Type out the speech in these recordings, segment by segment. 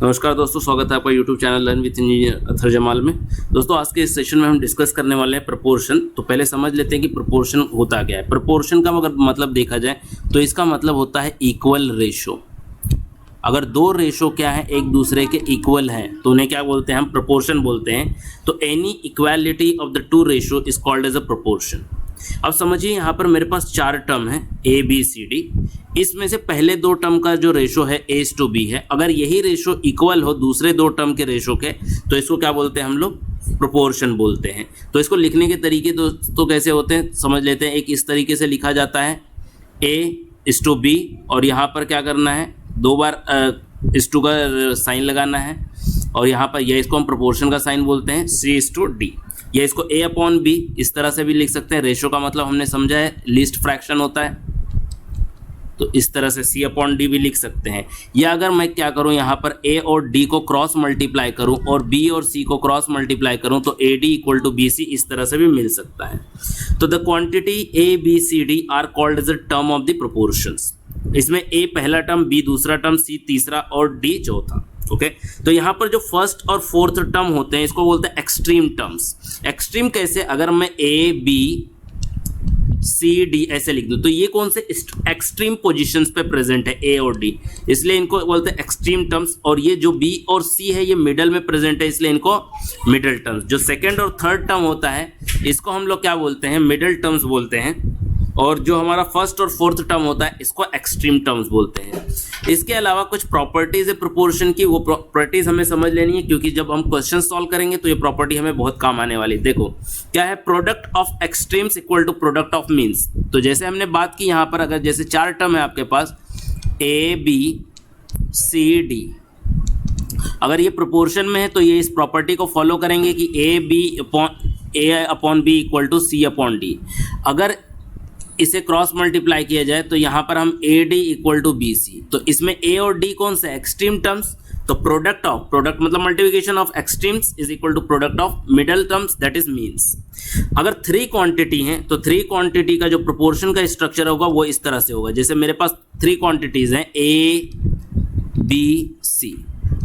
नमस्कार दोस्तों, स्वागत है आपका YouTube channel learn with engineer Athar Jamal में। दोस्तों आज के इस सेशन में हम डिस्कस करने वाले हैं प्रोपोर्शन। तो पहले समझ लेते हैं कि प्रोपोर्शन होता क्या है। प्रोपोर्शन का अगर मतलब देखा जाए तो इसका मतलब होता है इक्वल रेशो। अगर दो रेशो क्या है, एक दूसरे के इक्वल हैं तो उन्हें क्या बोलते हैं, हम प्रोपोर्शन बोलते हैं। तो any equality of the two ratio is called as a proportion. अब समझिए यहाँ पर मेरे पास चार टर्म है ए बी सी डी। इसमें से पहले दो टर्म का जो रेशो है A/B है। अगर यही रेशो इक्वल हो दूसरे दो टर्म के रेशो के तो इसको क्या बोलते हैं हम लोग, प्रोपोर्शन बोलते हैं। तो इसको लिखने के तरीके दोस्तों कैसे होते हैं समझ लेते हैं। एक इस तरीके से लिखा जाता है A/B और यहाँ पर क्या करना है, दो बार इस टू का साइन लगाना है और यहाँ पर यह इसको हम प्रोपोर्शन का साइन बोलते हैं C/D। या इसको A/B इस तरह से भी लिख सकते हैं। रेशो का मतलब हमने समझा है लीस्ट फ्रैक्शन होता है, तो इस तरह से C/D भी लिख सकते हैं। या अगर मैं क्या करूं, यहाँ पर A और D को क्रॉस मल्टीप्लाई करूं और B और C को क्रॉस मल्टीप्लाई करूं तो AD = BC इस तरह से भी मिल सकता है। तो the quantity ABCD are called as a term of the proportions. इसमें A पहला टर्म, B दूसरा टर्म, C तीसरा और D चौथा। ओके तो यहाँ पर जो फर्स्ट और फोर्थ टर्म होते हैं इसको बोलते हैं एक्सट्रीम टर्म्स। एक्सट्रीम कैसे, अगर मैं ABCD ऐसे लिख दूं तो ये कौन से एक्सट्रीम पोजीशंस पे प्रेजेंट है, A और D, इसलिए इनको बोलते हैं एक्सट्रीम टर्म्स। और ये जो B और C है ये मिडल में प्रेजेंट है, इसलिए इनको मिडल टर्म्स। जो सेकेंड और थर्ड टर्म होता है इसको हम लोग क्या बोलते हैं, मिडल टर्म्स बोलते हैं। और जो हमारा फर्स्ट और फोर्थ टर्म होता है इसको एक्सट्रीम टर्म्स बोलते हैं। इसके अलावा कुछ प्रॉपर्टीज है प्रोपोर्शन की, वो प्रॉपर्टीज हमें समझ लेनी है क्योंकि जब हम क्वेश्चन सॉल्व करेंगे तो ये प्रॉपर्टी हमें बहुत काम आने वाली है। देखो क्या है, product of extremes equal to product of means. तो जैसे हमने बात की यहाँ पर, अगर जैसे चार टर्म है आपके पास ABCD, अगर ये प्रोपोर्शन में है तो ये इस प्रॉपर्टी को फॉलो करेंगे कि A/B = C/D। अगर इसे क्रॉस मल्टीप्लाई किया जाए तो यहाँ पर हम AD = BC। तो इसमें A और D कौन सा, एक्सट्रीम टर्म्स। तो प्रोडक्ट मतलब multiplication of extremes is equal to product of middle terms that is means. अगर थ्री क्वांटिटी हैं तो थ्री क्वांटिटी का जो प्रोपोर्शन का स्ट्रक्चर होगा वो इस तरह से होगा। जैसे मेरे पास थ्री क्वांटिटीज हैं A/B/C,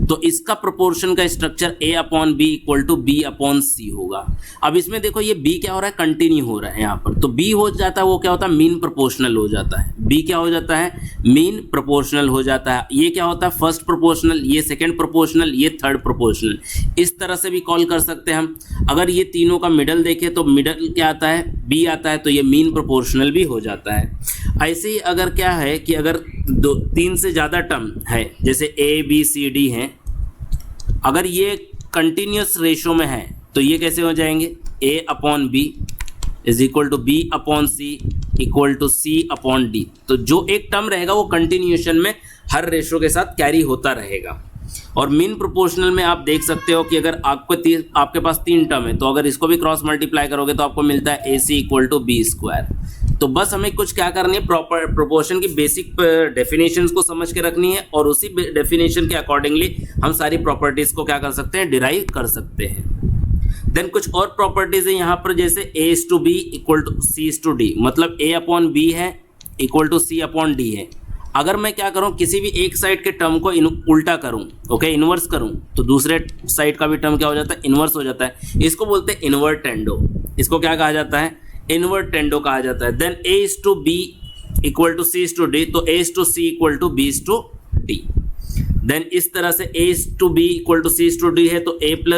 तो इसका प्रोपोर्शन का स्ट्रक्चर A/B = B/C होगा। अब इसमें देखो ये B क्या हो रहा है, कंटिन्यू हो रहा है यहाँ पर। तो B हो जाता है वो क्या होता है, मीन प्रोपोर्शनल हो जाता है। B क्या हो जाता है, मीन प्रोपोर्शनल हो जाता है। ये क्या होता है, फर्स्ट प्रोपोर्शनल, ये सेकंड प्रोपोर्शनल, ये थर्ड प्रोपोर्शनल। इस तरह से भी कॉल कर सकते हैं हम। अगर ये तीनों का मिडल देखें तो मिडल क्या आता है, B आता है, तो ये मीन प्रोपोर्शनल भी हो जाता है। ऐसे ही अगर क्या है कि अगर तीन से ज़्यादा टर्म है, जैसे ABCD हैं, अगर ये कंटिन्यूस रेशो में है तो ये कैसे हो जाएंगे, A/B = B/C = C/D। तो जो एक टर्म रहेगा वो कंटिन्यूएशन में हर रेशो के साथ कैरी होता रहेगा। और मीन प्रोपोर्शनल में आप देख सकते हो कि अगर आपके पास तीन टर्म है तो अगर इसको भी क्रॉस मल्टीप्लाई करोगे तो आपको मिलता है AC = B²। तो बस हमें कुछ क्या करनी है, प्रॉपर प्रोपोर्शन की बेसिक डेफिनेशंस को समझ के रखनी है और उसी डेफिनेशन के अकॉर्डिंगली हम सारी प्रॉपर्टीज को क्या कर सकते हैं, डिराइव कर सकते हैं। देन कुछ और प्रॉपर्टीज है यहाँ पर, जैसे A/B = C/D, मतलब A/B है = C/D है। अगर मैं क्या करूं, किसी भी एक साइड के टर्म को उल्टा करूं, ओके, इन्वर्स करूं, तो दूसरे साइड का भी टर्म क्या हो जाता है, इन्वर्स हो जाता है। इसको बोलते हैं इन्वर्टेंडो। इसको क्या कहा जाता है, इन्वर्टेंडो कहा जाता है। देन A/B = C/D, तो A/C = B/D। देन इस तरह से A/B = C/D है तो A+B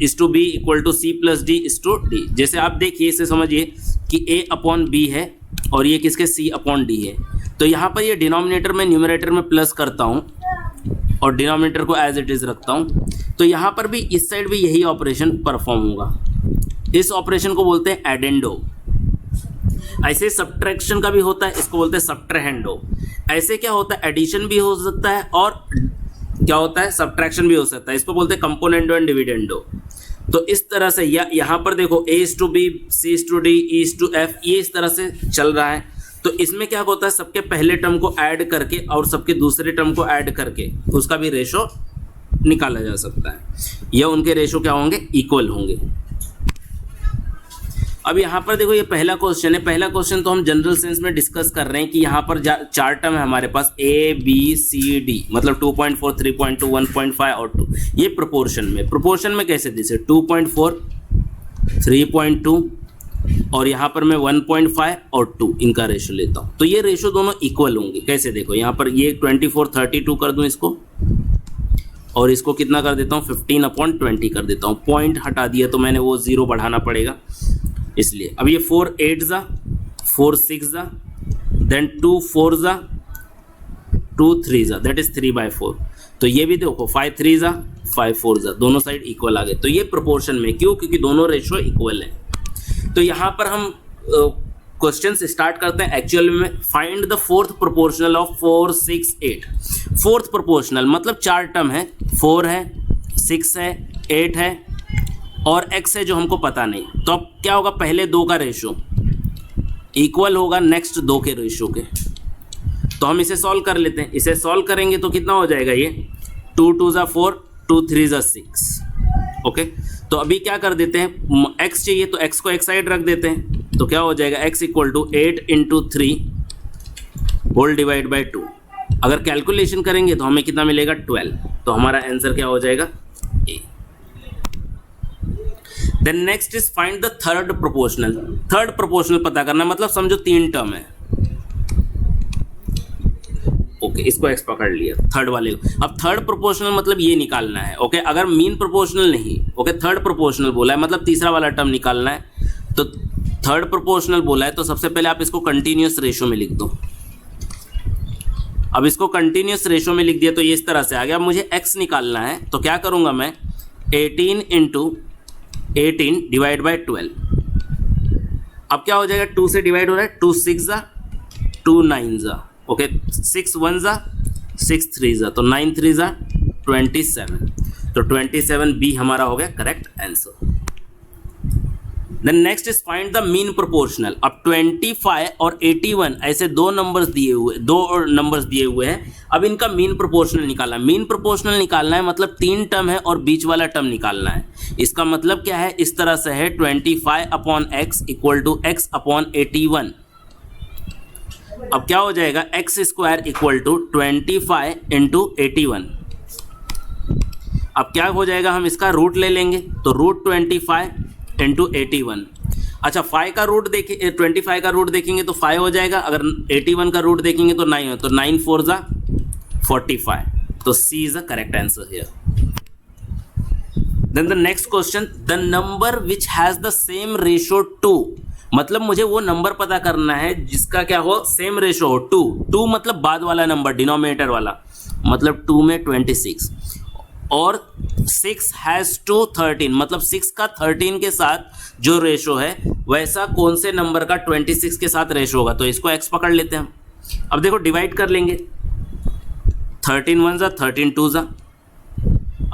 = C+D/D। जैसे आप देखिए, इसे समझिए कि A/B है और ये किसके, C/D है। तो यहाँ पर ये डिनोमिनेटर में न्यूमरेटर में प्लस करता हूँ और डिनोमिनेटर को एज इट इज रखता हूँ। तो यहाँ पर भी इस साइड भी यही ऑपरेशन परफॉर्म होगा। इस ऑपरेशन को बोलते हैं एडेंडो। ऐसे सब्ट्रैक्शन का भी होता है, इसको बोलते हैं सब्ट्रहेंडो। ऐसे क्या होता है, एडिशन भी हो सकता है और क्या होता है, सब्ट्रैक्शन भी हो सकता है। इसको बोलते हैं कंपोनेंडो एंड डिविडेंडो। तो इस तरह से यहाँ पर देखो A/B, C/D, E/F, ये इस तरह से चल रहा है। तो इसमें क्या होता है, सबके पहले टर्म को ऐड करके और सबके दूसरे टर्म को ऐड करके उसका भी रेशो निकाला जा सकता है। यह उनके रेशो क्या होंगे, इक्वल होंगे। अब यहाँ पर देखो ये पहला क्वेश्चन है। पहला क्वेश्चन तो हम जनरल सेंस में डिस्कस कर रहे हैं कि यहाँ पर चार टर्म है हमारे पास A B C D, मतलब 2.4 3.2 1.5 और 2। ये प्रोपोर्शन में कैसे जैसे 2.4 3.2 और यहाँ पर मैं 1.5 और 2 इनका रेशो लेता हूँ, तो ये रेशो दोनों इक्वल होंगे। कैसे देखो यहाँ पर ये 24 32 कर दूँ इसको, और इसको कितना कर देता हूँ 15/20 कर देता हूँ। पॉइंट हटा दिया तो मैंने वो 0 बढ़ाना पड़ेगा इसलिए। अब ये 4 8 जा 4 6 जा देन 2 4 जा 2 3 जा दैट इज 3/4। तो ये भी देखो 5 3 जा 5 4 जा, दोनों साइड इक्वल आ गए। तो ये प्रोपोर्शन में क्यों, क्योंकि दोनों रेशो इक्वल है। तो यहाँ पर हम क्वेश्चन स्टार्ट करते हैं एक्चुअल में। Find the fourth proportional of 4 6 8। Fourth proportional मतलब चार टर्म है, 4 है 6 है 8 है और x है जो हमको पता नहीं। तो अब क्या होगा, पहले दो का रेशो इक्वल होगा नेक्स्ट दो के रेशो के। तो हम इसे सॉल्व कर लेते हैं। इसे सॉल्व करेंगे तो कितना हो जाएगा, ये 2 2 जा 4 2 3 जा 6। ओके, तो अभी क्या कर देते हैं, x चाहिए तो x को एक साइड रख देते हैं। तो क्या हो जाएगा, x equal to 8 × 3 whole divide by 2। अगर कैलकुलेशन करेंगे तो हमें कितना मिलेगा 12। तो हमारा आंसर क्या हो जाएगा A। Then next is find the third proportional. Third proportional पता करना, मतलब समझो 3 टर्म है। ओके, इसको x पकड़ लिया थर्ड वाले को। अब थर्ड प्रोपोर्शनल मतलब ये निकालना है। ओके, अगर मीन प्रोपोर्शनल नहीं, ओके थर्ड प्रोपोर्शनल बोला है मतलब तीसरा वाला टर्म निकालना है। तो थर्ड प्रोपोर्शनल बोला है तो सबसे पहले आप इसको कंटिन्यूअस रेशो में लिख दो। अब इसको कंटिन्यूअस रेशो में लिख दिया तो ये इस तरह से आ गया। अब मुझे x निकालना है तो क्या करूंगा मैं, 18 × 18 डिवाइड बाई 12। अब क्या हो जाएगा, 2 से डिवाइड हो रहा है, 2 6 जा 2 9 जा। ओके, 6 1 जा 6 3 जा, तो 9 3 जा 27। तो 27 B हमारा हो गया correct answer. Then next is find the mean proportional. अब 25 और 81 ऐसे दो नंबर्स दिए हुए हैं। अब इनका मीन प्रोपोर्शनल निकालना है। मीन प्रोपोर्शनल निकालना है मतलब 3 टर्म है और बीच वाला टर्म निकालना है। इसका मतलब क्या है, इस तरह से है 25/x इक्वल टू x/81। अब क्या हो जाएगा, x² इक्वल टू 25 × 81। अब क्या हो जाएगा, हम इसका रूट ले लेंगे तो रूट 25 × 81। अच्छा, 5 का रूट देखिए, 25 का रूट देखेंगे तो 5 हो जाएगा। अगर 81 का रूट देखेंगे तो 9 हो, तो 9 4 जा 45। तो C is the correct answer here. Then the next question, the number which has the same ratio 2। मतलब मुझे वो नंबर पता करना है जिसका क्या हो, सेम रेशो हो 2 मतलब बाद वाला नंबर, डिनोमिनेटर वाला, मतलब 2 में 26 और 6 हैज़ टू 13 मतलब 6 का 13 के साथ जो रेशो है वैसा कौन से नंबर का 26 के साथ रेशो होगा। तो इसको x पकड़ लेते हैं हम। अब देखो डिवाइड कर लेंगे, 13 1 जा 13 2 जा।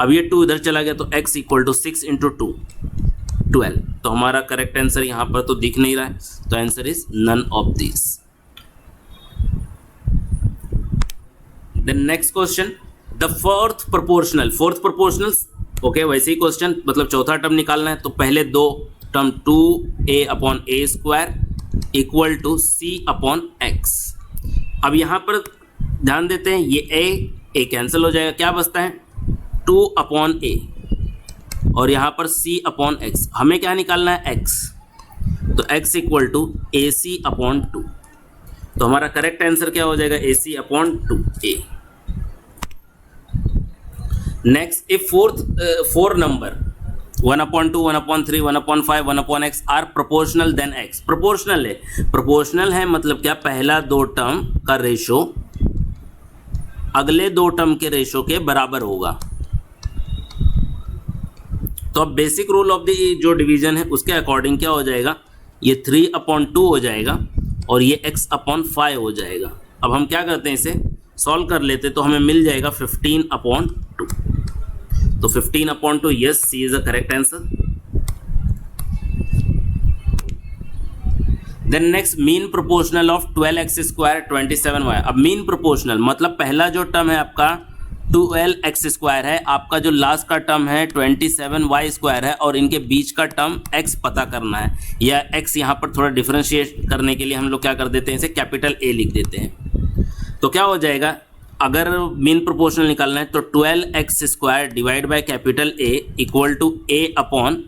अब ये 2 इधर चला गया तो x इक्वल टू 6 × 2 12। तो हमारा करेक्ट आंसर यहाँ पर तो दिख नहीं रहा है, तो answer is none of this. Then next question, the fourth proportional. Fourth proportional okay, वैसे ही क्वेश्चन मतलब चौथा टर्म निकालना है। तो पहले दो term 2a/a² equal to c/x। अब यहाँ पर ध्यान देते हैं, ये a कैंसिल हो जाएगा, क्या बचता है 2/a और यहाँ पर c/x। हमें क्या निकालना है x, तो x इक्वल टू ac/2। तो हमारा करेक्ट आंसर क्या हो जाएगा, ac/2a। Next, if four number 1/2 1/3 1/5 1/x are proportional then x। Proportional है, प्रोपोर्शनल है मतलब क्या, पहला दो टर्म का रेशो अगले दो टर्म के रेशो के बराबर होगा। तो अब बेसिक रूल ऑफ द जो डिवीजन है उसके अकॉर्डिंग क्या हो जाएगा, ये 3/2 हो जाएगा और ये x/5 हो जाएगा। अब हम क्या करते हैं, इसे सॉल्व कर लेते तो हमें मिल जाएगा 15/2। तो 15/2 yes, C is the correct answer. Then next, mean proportional of 12x² 27y। अब मीन प्रोपोर्शनल मतलब पहला जो टर्म है आपका 12x² है, आपका जो लास्ट का टर्म है 27y² है, और इनके बीच का टर्म x पता करना है, या x यहाँ पर थोड़ा डिफरेंशिएट करने के लिए हम लोग क्या कर देते हैं, इसे कैपिटल A लिख देते हैं। तो क्या हो जाएगा, अगर मीन प्रोपोर्शनल निकालना है तो 12x² divide by capital A equal to A upon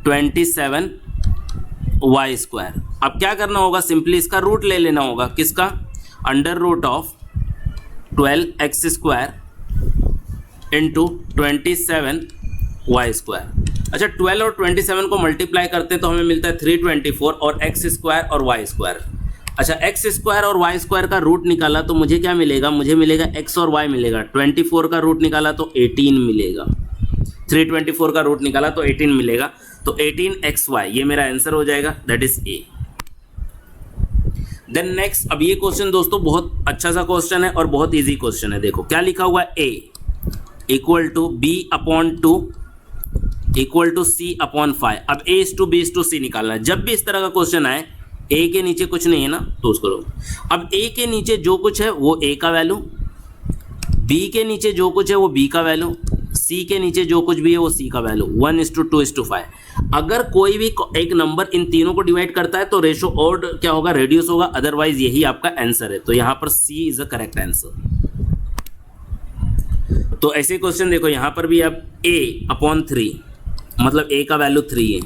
27y²। अब क्या करना होगा, सिंपली इसका रूट ले लेना होगा, किसका, under root of 12x² into 27y²। अच्छा, 12 और 27 को मल्टीप्लाई करते हैं तो हमें मिलता है 324 और x² और y²। अच्छा, x² और y² का रूट निकाला तो मुझे क्या मिलेगा, मुझे मिलेगा x और y मिलेगा। 24 का रूट निकाला तो 18 मिलेगा, 324 का रूट निकाला तो 18 मिलेगा, तो 18xy ये मेरा आंसर हो जाएगा, that is A। Then next, अब ये क्वेश्चन दोस्तों बहुत अच्छा सा क्वेश्चन है और बहुत इजी क्वेश्चन है। देखो क्या लिखा हुआ है, A equal to B upon 2 equal to C upon 5। अब A is to B is to C निकालना है। जब भी इस तरह का क्वेश्चन आए, A के नीचे कुछ नहीं है ना, तो उसको लो। अब A के नीचे जो कुछ है वो A का वैल्यू, B के नीचे जो कुछ है वो B का वैल्यू, C के नीचे जो कुछ भी है वो C का वैल्यू, 1:2:5। अगर कोई भी एक नंबर इन तीनों को डिवाइड करता है तो रेशो और क्या होगा, रेड्यूस होगा, अदरवाइज यही आपका आंसर है। तो यहाँ पर C is the correct answer. तो ऐसे क्वेश्चन देखो, यहाँ पर भी अब A अपॉन 3 मतलब A का वैल्यू 3 है,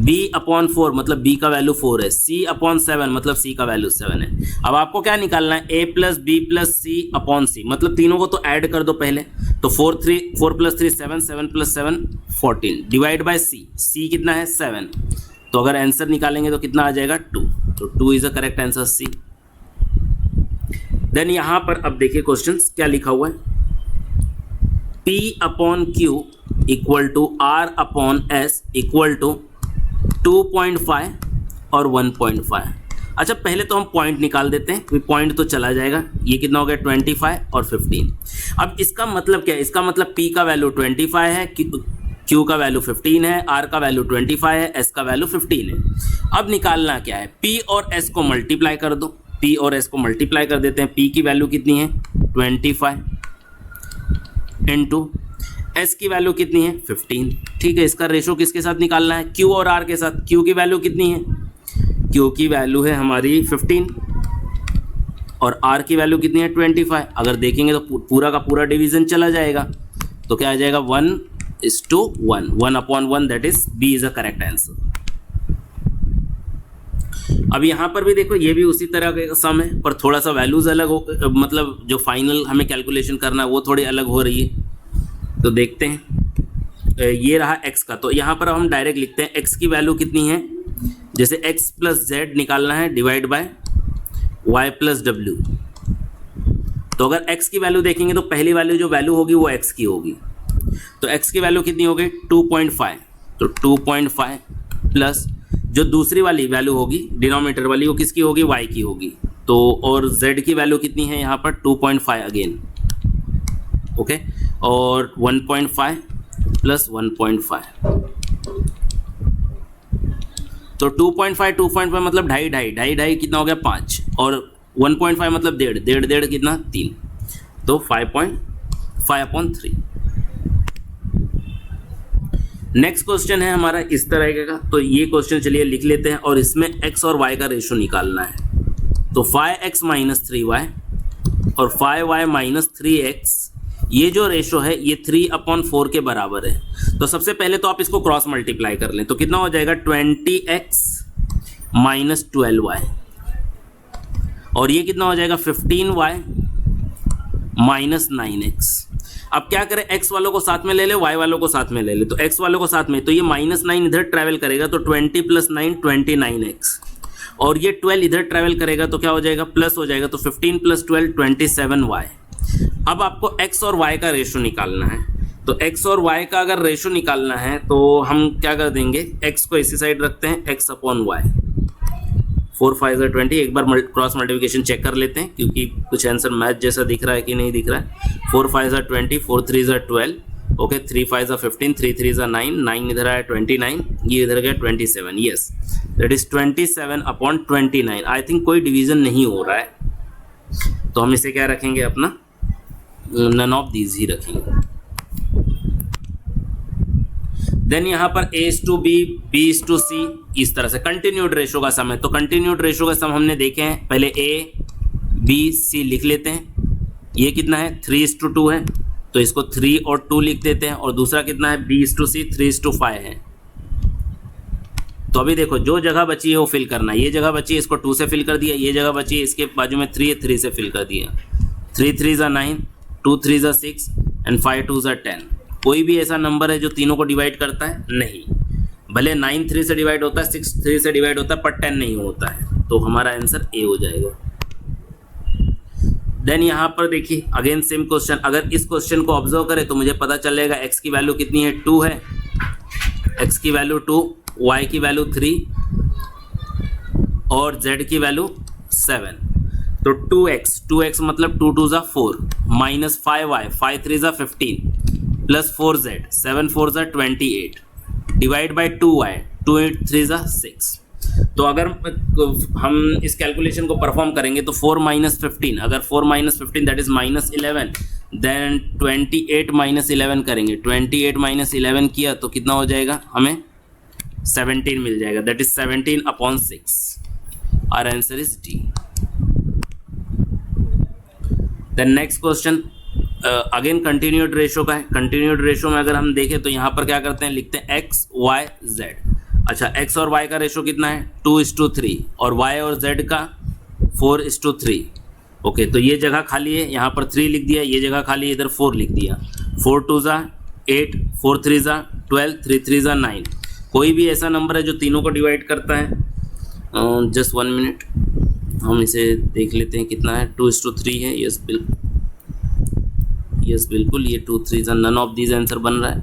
B अपॉन 4 मतलब B का वैल्यू 4 है, C अपॉन 7 मतलब C का वैल्यू 7 है। अब आपको क्या निकालना है, A plus B plus C upon C, मतलब तीनों को तो ऐड कर दो पहले। तो 4 plus 3 7, 7 plus 7 14 divide by C, C कितना है 7। तो अगर आंसर निकालेंगे तो कितना आ जाएगा 2, तो 2 is the correct answer C। Then यहाँ पर अब देखिए क्वेश्चन क्या लिखा हुआ है, P upon Q equal to R upon S equal to 2.5 और 1.5। अच्छा, पहले तो हम पॉइंट निकाल देते हैं, फिर पॉइंट तो चला जाएगा। ये कितना हो गया 25 और 15। अब इसका मतलब क्या है, इसका मतलब P का वैल्यू 25 है, Q का वैल्यू 15 है, R का वैल्यू 25 है, S का वैल्यू 15 है। अब निकालना क्या है, P और S को मल्टीप्लाई कर दो, P और S को मल्टीप्लाई कर देते हैं। P की वैल्यू कितनी है 25 इंटू S की वैल्यू कितनी है 15। ठीक है, इसका रेशो किसके साथ निकालना है, Q और R के साथ। Q की वैल्यू कितनी है, Q की वैल्यू है हमारी 15 और R की वैल्यू कितनी है 25। अगर देखेंगे तो पूरा का पूरा डिवीजन चला जाएगा, तो क्या आ जाएगा 1:1, 1/1, that is B is the correct answer. अब यहाँ पर भी देखो, ये भी उसी तरह का सम है, पर थोड़ा सा वैल्यूज अलग हो, मतलब जो फाइनल हमें कैलकुलेशन करना है वो थोड़ी अलग हो रही है। तो देखते हैं, ये रहा x का, तो यहाँ पर हम डायरेक्ट लिखते हैं x की वैल्यू कितनी है, जैसे x प्लस जेड निकालना है divide by y plus W. तो अगर x की वैल्यू देखेंगे तो पहली वैल्यू जो वैल्यू होगी वो x की होगी, तो x की वैल्यू कितनी होगी 2.5, तो 2.5 प्लस जो दूसरी वाली वैल्यू होगी डिनोमिनेटर वाली वो किसकी होगी, y की होगी। तो और z की वैल्यू कितनी है यहाँ पर 2.5 अगेन, ओके, और 1.5 प्लस 1.5, तो 2.5 मतलब ढाई कितना हो गया 5, और 1.5 मतलब डेढ़ कितना 3, तो 5.5/3। नेक्स्ट क्वेश्चन है हमारा इस तरह का, तो ये क्वेश्चन चलिए लिख लेते हैं, और इसमें x और y का रेशो निकालना है। तो 5x माइनस 3y और 5y माइनस 3x, ये जो रेशो है ये 3/4 के बराबर है। तो सबसे पहले तो आप इसको क्रॉस मल्टीप्लाई कर लें, तो कितना हो जाएगा 20x माइनस 12y, और ये कितना हो जाएगा 15y माइनस 9x। अब क्या करें, x वालों को साथ में ले ले, y वालों को साथ में ले ले, तो x वालों को साथ में, तो ये -9 इधर ट्रैवल करेगा, तो 20 + 9 29x, और ये 12 इधर ट्रैवल करेगा तो क्या हो जाएगा प्लस हो जाएगा, तो 15 + 12 27y। अब आपको x और y का रेशो निकालना है, तो x और y का अगर रेशो निकालना है तो हम क्या कर देंगे, x को इसी साइड रखते हैं, x/y, 4 × 5 = 20। एक बार क्रॉस मल्टीप्लिकेशन चेक कर लेते हैं, क्योंकि कुछ आंसर मैथ जैसा दिख रहा है कि नहीं दिख रहा है। 4 × 5 = 20, 4 × 3 = 12, ओके, 3 × 5 = 15, 3 × 3 = 9, 9 इधर आया 29, ये इधर गया 27, yes, that is 27/29। I think कोई डिवीजन नहीं हो रहा है, तो हम इसे क्या रखेंगे अपना नन ऑफ दीज ही रखेंगे। देन यहाँ पर A is to B, B is to C, इस तरह से कंटिन्यूड रेशो का सम है। तो कंटिन्यूड रेशो का सम हमने देखे हैं, पहले A B C लिख लेते हैं। ये कितना है 3:2 है, तो इसको 3 और 2 लिख देते हैं। और दूसरा कितना है B is to C 3:5 है। तो अभी देखो जो जगह बची है वो फिल करना है। ये जगह बची है इसको 2 से फिल कर दिया, ये जगह बची है इसके बाजू में 3 है 3 से फिल कर दिया। 3 3 9, 2 3 6 एंड 5 2 10। कोई भी ऐसा नंबर है जो तीनों को डिवाइड करता है? नहीं। भले 9 3 से डिवाइड होता है, 6 3 से डिवाइड होता है, पर 10 नहीं होता है। तो हमारा आंसर ए हो जाएगा। देन यहाँ पर देखिए अगेन सेम क्वेश्चन। अगर इस क्वेश्चन को ऑब्जर्व करें तो मुझे पता चलेगा x की वैल्यू कितनी है 2 है, x की वैल्यू 2, y की वैल्यू 3 और z की वैल्यू 7। तो 2x मतलब 2 2 4 minus 5y 5 3 15 plus 4z 7 4 28 divide by 2y 2 8 3 6। तो अगर हम इस कैलकुलेशन को परफॉर्म करेंगे तो 4 - 15, अगर 4 - 15 दैट इज -11, देन 28 - 11 करेंगे। 28 - 11 किया तो कितना हो जाएगा, हमें 17 मिल जाएगा, that is 17/6। Our answer is D. Then next question again continued ratio का है। कंटिन्यूड रेशो में अगर हम देखें तो यहाँ पर क्या करते हैं, लिखते हैं x y z। अच्छा x और y का रेशो कितना है 2:3 और y और z का 4:3। ओके, तो ये जगह खाली है, यहाँ पर 3 लिख दिया, ये जगह खाली है, इधर 4 लिख दिया। 4 2 8, 4 3 12, 3 3 9। कोई भी ऐसा नंबर है जो तीनों को डिवाइड करता है? जस्ट 1 मिनट, हम इसे देख लेते हैं कितना है। 2:3 है, यस बिल्कुल ये 2 3 नन ऑफ दीज आंसर बन रहा है,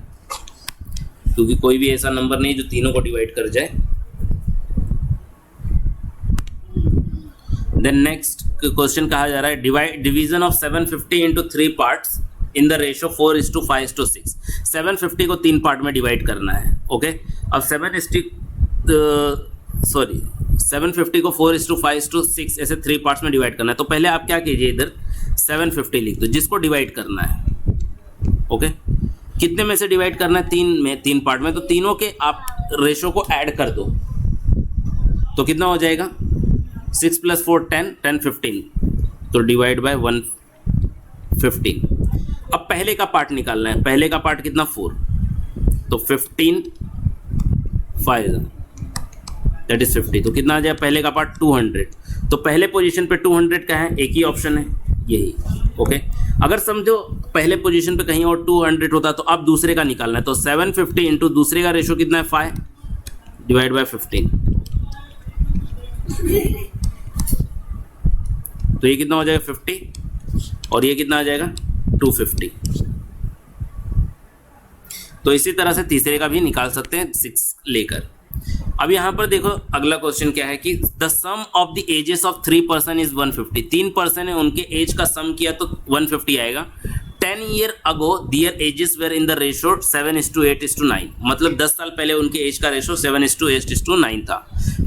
क्योंकि कोई भी ऐसा नंबर नहीं जो तीनों को डिवाइड कर जाए। देन नेक्स्ट क्वेश्चन कहा जा रहा है division of 750 into 3 parts in the ratio 4:5:6। 750 को 3 पार्ट में डिवाइड करना है। ओके, अब 750 को 4:5:6 ऐसे 3 पार्ट्स में डिवाइड करना है। तो पहले आप क्या कीजिए, इधर 750 लिख दो जिसको डिवाइड करना है। ओके, कितने में से डिवाइड करना है, 3 पार्ट में। तो तीनों के आप रेशो को ऐड कर दो तो कितना हो जाएगा 6 + 4 10 10 15, तो डिवाइड बाय 115। अब पहले का पार्ट निकालना है। पहले का पार्ट कितना 4, तो 15 5 दैट इज 50, तो कितना आ जाए पहले का पार्ट 200। तो पहले पोजीशन पे 200 का है, एक ही ऑप्शन है यही। ओके, अगर समझो पहले पोजीशन पे कहीं और 200 होता तो अब दूसरे का निकालना है। तो 750 इंटू दूसरे का रेशो कितना है 5 डिवाइड बाय 15, तो ये कितना हो जाएगा 50 और ये कितना आ जाएगा 250। तो इसी तरह से तीसरे का भी निकाल सकते हैं 6 लेकर। अब यहाँ पर देखो अगला क्वेश्चन क्या है कि the sum of the ages of 3 person is 150। 3 person है, उनके एज का सम किया तो 150 आएगा। 10 year ago their ages were in the ratio 7:8:9। मतलब 10 साल पहले उनके एज का रेशो 7:8:9 था।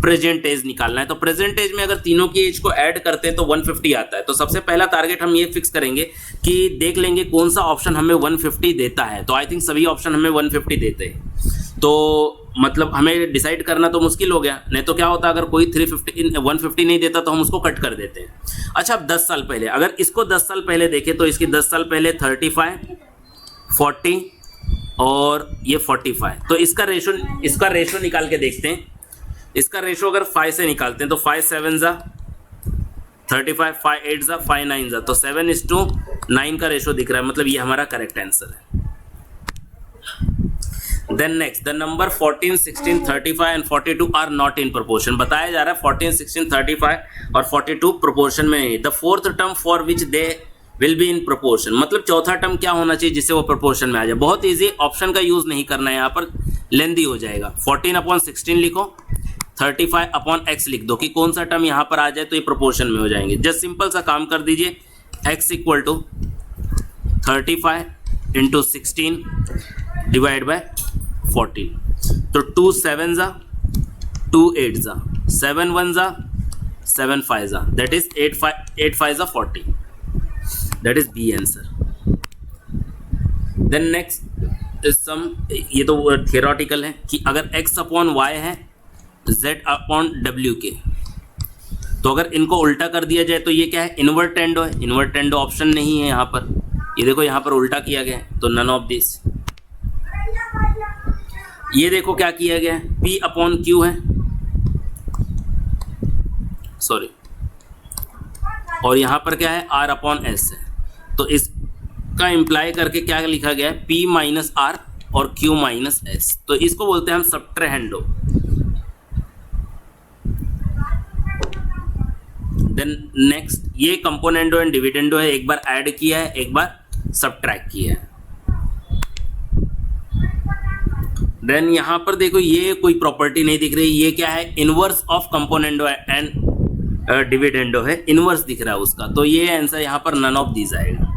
प्रेजेंट एज निकालना है। तो प्रेजेंट एज में अगर तीनों की एज को ऐड करते हैं तो 150 आता है। तो सबसे पहला टारगेट हम ये फिक्स करेंगे कि देख लेंगे कौन सा ऑप्शन हमें 150 देता है। तो आई थिंक सभी ऑप्शन हमें 150 देते हैं। तो मतलब हमें डिसाइड करना तो मुश्किल हो गया, नहीं तो क्या होता अगर कोई 150 नहीं देता तो हम उसको कट कर देते हैं। अच्छा, अब 10 साल पहले, अगर इसको 10 साल पहले देखें तो इसकी 10 साल पहले 35 40 और ये 45। तो इसका रेशो निकाल के देखते हैं। इसका रेशो अगर 5 से निकालते हैं तो 5 7 35, 5 8 5 9 तो 7:9 का रेशो दिख रहा है। मतलब ये हमारा करेक्ट आंसर है। Then next, the number 14, 16, 35 and 42 are not in proportion। बताया जा रहा है 14, 16, 35 और 42 proportion में नहीं। The fourth term for which they will be in proportion, मतलब चौथा टर्म क्या होना चाहिए जिससे वो proportion में आ जाए। बहुत इजी, ऑप्शन का यूज नहीं करना है, यहाँ पर लेंदी हो जाएगा। 14/16 लिखो, 35/x लिख दो कि कौन सा टर्म यहाँ पर आ जाए तो ये proportion में हो जाएंगे। जस्ट सिंपल सा काम कर दीजिए, x = 35 × 16 डिवाइड बाय 14। तो 2 7 2 8 7 1 7 5 that is 8 5 40, that is B answer. Then next sum, ये तो थियोरेटिकल है कि अगर x अपॉन y है z अपॉन w के, तो अगर इनको उल्टा कर दिया जाए तो ये क्या है, इनवर्ट टेंडो है। इनवर्ट टेंडो ऑप्शन नहीं है यहाँ पर, ये देखो यहाँ पर उल्टा किया गया है, तो नन ऑफ दिस। ये देखो क्या किया गया है, p अपॉन q है, सॉरी, और यहाँ पर क्या है, r अपॉन s है। तो इसका इम्प्लाई करके क्या लिखा गया है, p माइनस आर और q माइनस s। तो इसको बोलते हैं हम सबट्रेहेंडो। देन नेक्स्ट, ये कंपोनेंडो एंड डिविडेंडो है, एक बार ऐड किया है, एक बार सबट्रैक्ट किया है। देन यहाँ पर देखो ये कोई प्रॉपर्टी नहीं दिख रही, ये क्या है, inverse of componendo and dividendo है, इनवर्स दिख रहा है उसका, तो ये आंसर यहाँ पर नन ऑफ दीज आएगा।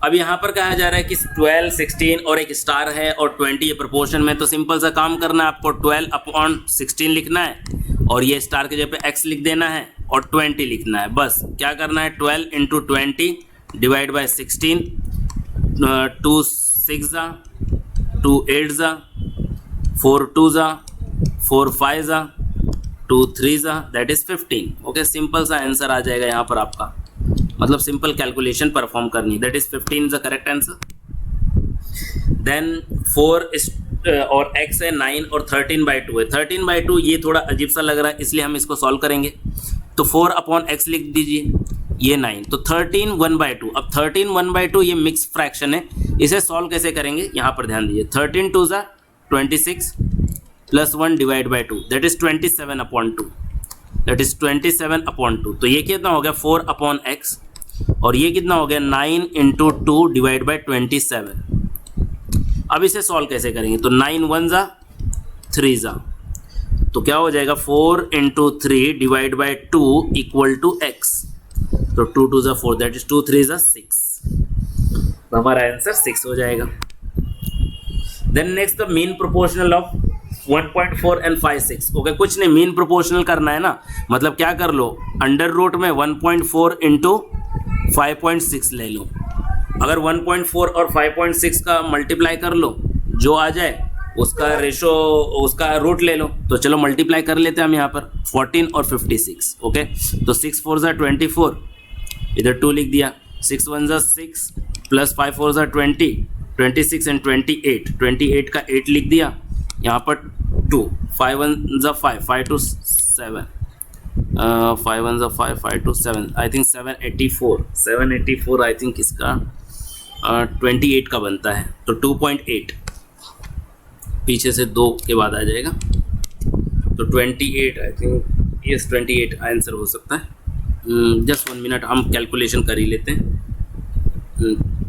अब यहाँ पर कहा जा रहा है कि 12, 16 और एक स्टार है और 20 ये प्रोपोर्शन में, तो सिंपल सा काम करना है आपको, 12 अपॉन 16 लिखना है और ये स्टार के जगह पे x लिख देना है और 20 लिखना है। बस क्या करना है, 12 इंटू 20 डिवाइड बाई 16, 2 6 ज़ा, 2 8 ज़ा, 4 2 ज़ा, 4 5 ज़ा, 2 3 ज़ा, दैट इज 15। ओके, सिंपल सा आंसर आ जाएगा यहाँ पर आपका, मतलब सिंपल कैलकुलेशन परफॉर्म करनी, that is 15 is the correct answer. Then 4 और x है 9 और 13/2 है। 13/2 ये थोड़ा अजीब सा लग रहा है, इसलिए हम इसको सॉल्व करेंगे। तो 4 अपॉन x लिख दीजिए, ये 9, तो 13 1/2। अब 13 1/2 ये मिक्स फ्रैक्शन है, इसे सॉल्व कैसे करेंगे यहाँ पर ध्यान दीजिए। 13 2 ज़ा 26 plus 1 divide by 2, that is 27 upon 2, that is 27 upon 2। तो ये कितना हो गया, 4 अपॉन x, और ये कितना हो गया, 9 इंटू 2 डिवाइड बाई 27। अब इसे सॉल्व कैसे करेंगे, तो 9 1 ज़ा 3 ज़ा, तो क्या हो जाएगा, 4 into 3 divide by 2 equal to x, तो 2 2 ज़ा 4, दैट इज 2 3 ज़ा 6, तो हमारा आंसर 6 हो जाएगा। Then next, the mean proportional of 1.4 and 5 6। Okay, कुछ नहीं, मीन प्रोपोर्शनल करना है ना, मतलब क्या कर लो, अंडर रूट में 1.4 इंटू 5.6 ले लो। अगर 1.4 और 5.6 का मल्टीप्लाई कर लो, जो आ जाए उसका रेशो, उसका रूट ले लो। तो चलो मल्टीप्लाई कर लेते हैं हम यहाँ पर, 14 और 56। ओके, तो 6 4 ज़ा 24, इधर 2 लिख दिया, 6 1 ज़ा 6 प्लस 5 4 ज़ा 20, 26 एंड 28, 28 का 8 लिख दिया, यहाँ पर 2, 5 1 ज़ा 5, 5 2 7, 5 1 ज़ा 5, 5 2 7, आई थिंक 784 आई थिंक इसका 28 का बनता है, तो 2.8 पीछे से 2 के बाद आ जाएगा, तो 28 आई थिंक, यस 28 आंसर हो सकता है। जस्ट 1 मिनट, हम कैलकुलेशन कर ही लेते हैं।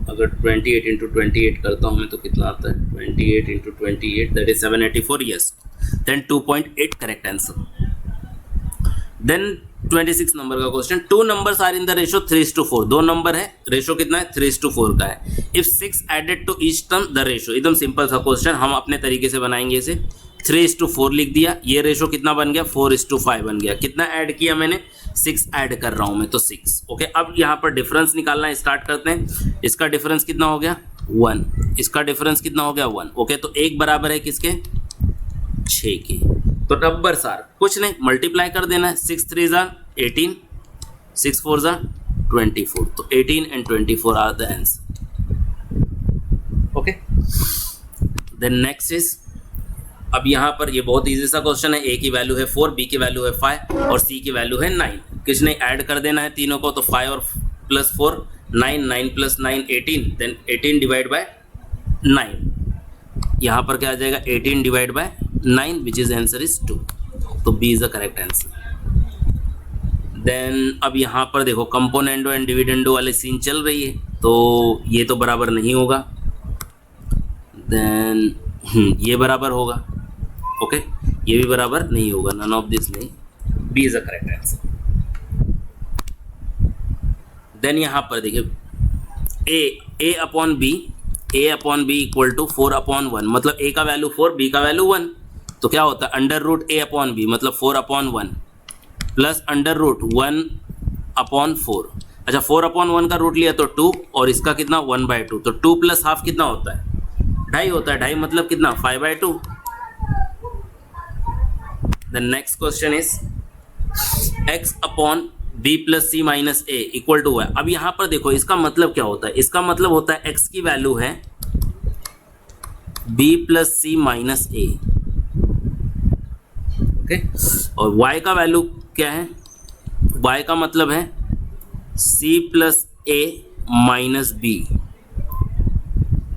अगर 28 इंटू 28 करता हूँ मैं तो कितना आता है, 28 into 28 that is 784, yes, then 2.8 correct answer. Then 26 number का question, 2 numbers are in the ratio 3:4, 2 number है, रेशो कितना है, 3:4 का है। If 6 added to each term the ratio, एकदम सिंपल सा क्वेश्चन, हम अपने तरीके से बनाएंगे इसे। 3:4 लिख दिया, ये रेशो कितना बन गया, 4:5 बन गया। कितना ऐड किया मैंने, 6 ऐड कर रहा हूं मैं, तो 6। ओके, अब यहाँ पर डिफरेंस निकालना स्टार्ट करते हैं। इसका डिफरेंस कितना हो गया, 1, इसका डिफरेंस कितना हो गया, 1। ओके, तो एक बराबर है किसके, 6 के। तो नंबर सार कुछ नहीं, मल्टीप्लाई कर देना है, 6 3 ज़ा 18, 6 4 ज़ा 24, तो 18 and 24 are the answer. Okay, then next is, अब यहाँ पर ये बहुत इजी सा क्वेश्चन है, a की वैल्यू है 4, b की वैल्यू है 5 और c की वैल्यू है 9। किस नहीं ऐड कर देना है तीनों को, तो 5 और plus 4 9, 9 plus 9 18, then 18 divide by 9, यहाँ पर क्या आ जाएगा, 18 divide by 9 which is answer is 2, तो b is the correct answer. Then अब यहाँ पर देखो कंपोनेंडो एंड डिविडेंडो वाले सीन चल रही है, तो ये तो बराबर नहीं होगा, देन ये बराबर होगा। ओके, ये भी बराबर नहीं होगा, नन ऑफ दिस नहीं, B is the correct answer. Then यहाँ पर देखिए a upon B equal to 4/1, मतलब a का वैल्यू 4, b का वैल्यू 1, तो क्या होता है, under root a upon B मतलब 4/1 प्लस अंडर रूट 1/4। अच्छा 4/1 का रूट लिया तो 2 और इसका कितना 1/2, तो 2 प्लस हाफ कितना होता है 2.5 होता है, 2.5 मतलब कितना 5/2। The next question is x अपॉन b plus C minus A equal to है। अब यहां पर देखो इसका मतलब क्या होता है, इसका मतलब होता है x की वैल्यू है b प्लस सी माइनस ए, ओके, और y का वैल्यू क्या है, y का मतलब है c प्लस ए माइनस बी,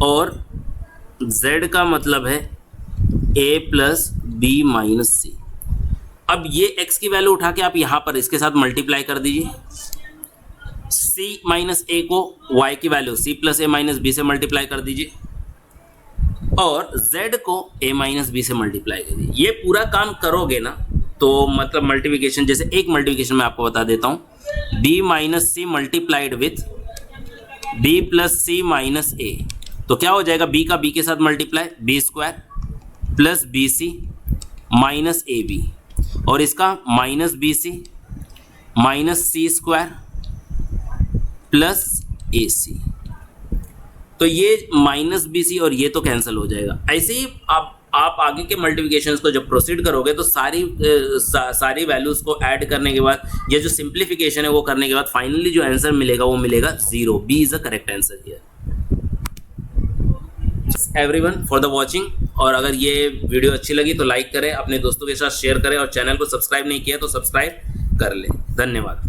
और z का मतलब है a प्लस बी माइनस सी। अब ये x की वैल्यू उठा के आप यहां पर इसके साथ मल्टीप्लाई कर दीजिए, c माइनस ए को y की वैल्यू c प्लस ए माइनस बी से मल्टीप्लाई कर दीजिए, और z को a माइनस बी से मल्टीप्लाई कर दीजिए। ये पूरा काम करोगे ना तो मतलब मल्टीप्लिकेशन, जैसे एक मल्टीप्लिकेशन मैं आपको बता देता हूं, b minus C multiplied with b plus C minus A, तो क्या हो जाएगा b का b के साथ multiply b square plus B C minus A B, और इसका minus B C minus C square plus A C, तो ये माइनस बी सी और ये तो कैंसिल हो जाएगा। ऐसे ही आप आगे के मल्टीप्लिकेशंस को जब प्रोसीड करोगे तो सारी वैल्यूज को ऐड करने के बाद ये जो सिंप्लीफिकेशन है वो करने के बाद फाइनली जो आंसर मिलेगा वो मिलेगा 0। B is the correct answer here. Everyone for the watching, और अगर ये वीडियो अच्छी लगी तो लाइक करें, अपने दोस्तों के साथ शेयर करें, और चैनल को सब्सक्राइब नहीं किया तो सब्सक्राइब कर लें। धन्यवाद।